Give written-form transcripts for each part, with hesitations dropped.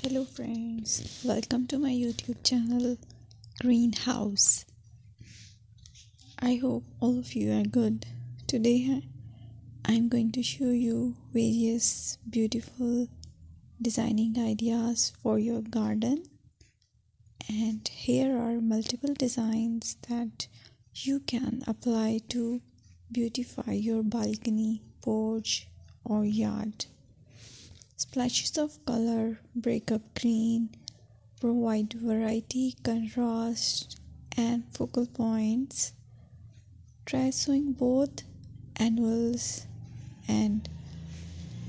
Hello friends, welcome to my YouTube channel Greenhouse. I hope all of you are good. Today I'm going to show you various beautiful designing ideas for your garden, and here are multiple designs that you can apply to beautify your balcony, porch or yard. Splashes of color break up green, provide variety, contrast, and focal points. Try sowing both annuals and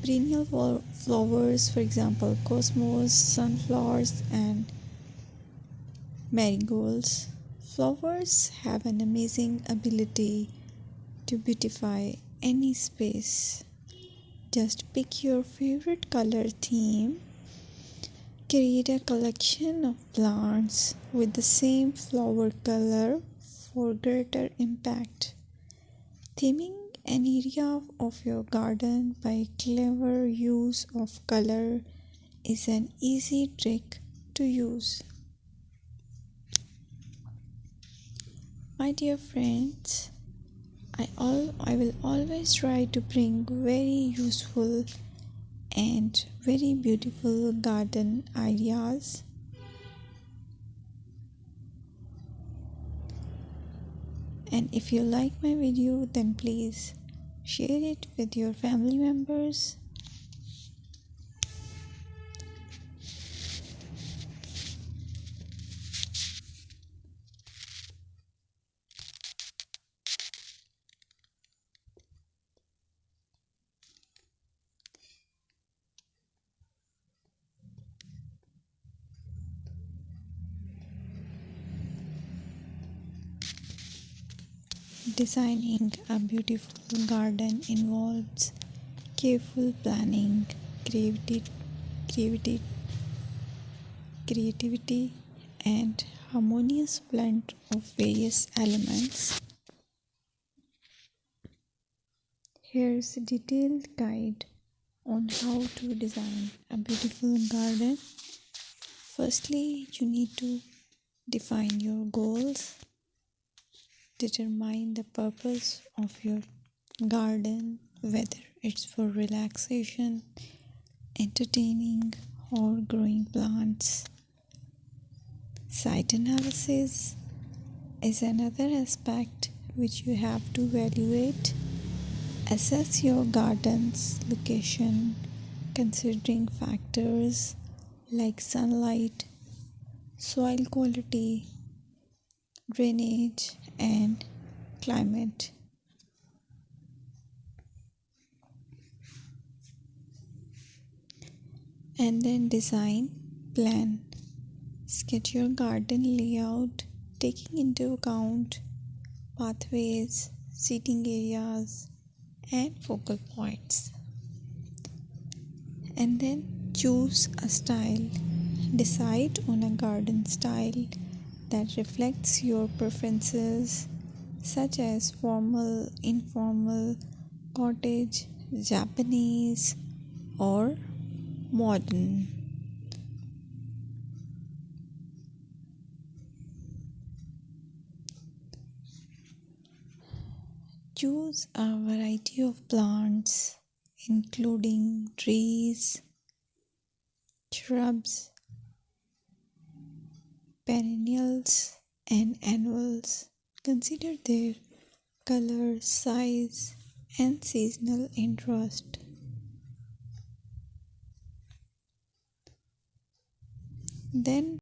perennial flowers, for example, cosmos, sunflowers, and marigolds. Flowers have an amazing ability to beautify any space. Just pick your favorite color theme. Create a collection of plants with the same flower color for greater impact. Theming an area of your garden by clever use of color is an easy trick to use. My dear friends, I will always try to bring very useful and very beautiful garden ideas. And if you like my video, then please share it with your family members. Designing a beautiful garden involves careful planning, creativity, and harmonious blend of various elements. Here's a detailed guide on how to design a beautiful garden. Firstly, you need to define your goals. Determine the purpose of your garden, whether it's for relaxation, entertaining, or growing plants. Site analysis is another aspect which you have to evaluate. Assess your garden's location, considering factors like sunlight, soil quality, drainage, and climate. And then design plan. Sketch your garden layout, taking into account pathways, seating areas, and focal points. And then choose a style. Decide on a garden style that reflects your preferences, such as formal, informal, cottage, Japanese, or modern. Choose a variety of plants, including trees, shrubs, perennials, and annuals. Consider their color, size, and seasonal interest. Then